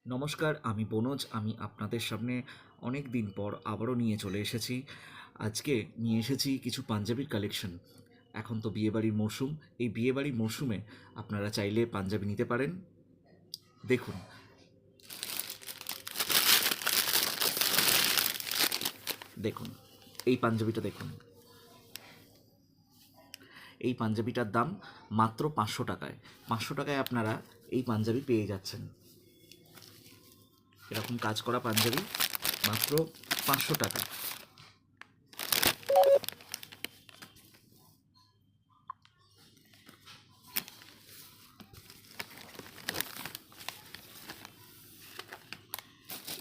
নমস্কার, আমি বনোজ। আমি আপনাদের সামনে অনেক দিন পর আবারও নিয়ে চলে এসেছি। আজকে নিয়ে এসেছি কিছু পাঞ্জাবির কালেকশন। এখন তো বিয়েবাড়ির মরশুম। এই বিয়েবাড়ির মরশুমে আপনারা চাইলে পাঞ্জাবি নিতে পারেন। দেখুন, দেখুন, এই পাঞ্জাবিটা দেখুন। এই পাঞ্জাবিটার দাম মাত্র 500 টাকায়। 500 টাকায় আপনারা এই পাঞ্জাবি পেয়ে যাচ্ছেন। এরকম কাজ করা পাঞ্জাবি মাত্র 500 টাকা।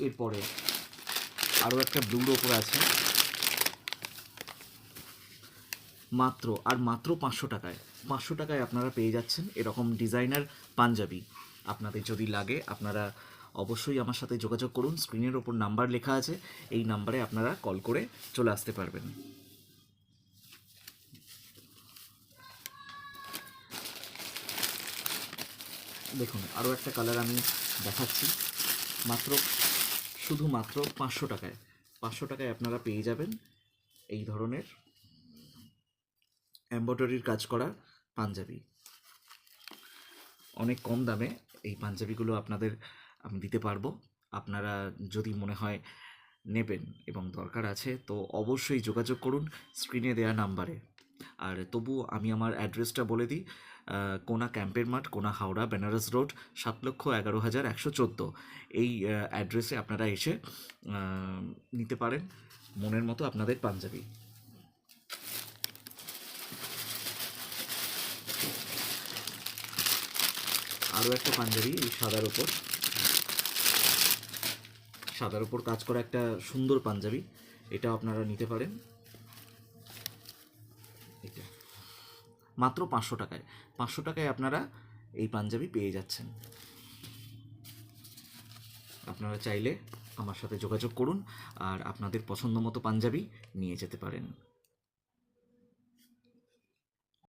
এরপরে আরও একটা ব্লুর ওপর আছে, মাত্র 500 টাকায়। 500 টাকায় আপনারা পেয়ে যাচ্ছেন এরকম ডিজাইনার পাঞ্জাবি। আপনাদের যদি লাগে আপনারা অবশ্যই আমার সাথে যোগাযোগ করুন। স্ক্রিনের ওপর নাম্বার লেখা আছে, এই নাম্বারে আপনারা কল করে চলে আসতে পারবেন। দেখুন, আরও একটা কালার আমি দেখাচ্ছি। মাত্র শুধুমাত্র 500 টাকায়। 500 টাকায় আপনারা পেয়ে যাবেন এই ধরনের এমব্রয়ডারির কাজ করা পাঞ্জাবি। অনেক কম দামে এই পাঞ্জাবিগুলো আপনাদের আমি দিতে পারবো। আপনারা যদি মনে হয় নেবেন এবং দরকার আছে তো অবশ্যই যোগাযোগ করুন স্ক্রিনে দেওয়া নাম্বারে। আর তবু আমি আমার অ্যাড্রেসটা বলে দিই। কোনা ক্যাম্পের মাঠ, কোনা হাওড়া, বেনারস রোড, 7,11,114। এই অ্যাড্রেসে আপনারা এসে নিতে পারেন মনের মতো আপনাদের পাঞ্জাবি। আরও একটা পাঞ্জাবি এই সাদার ওপর কাজ করা একটা সুন্দর পাঞ্জাবি। এটাও আপনারা নিতে পারেন। এটা মাত্র 500 টাকায়। 500 টাকায় আপনারা এই পাঞ্জাবি পেয়ে যাচ্ছেন। আপনারা চাইলে আমার সাথে যোগাযোগ করুন আর আপনাদের পছন্দ মতো পাঞ্জাবি নিয়ে যেতে পারেন।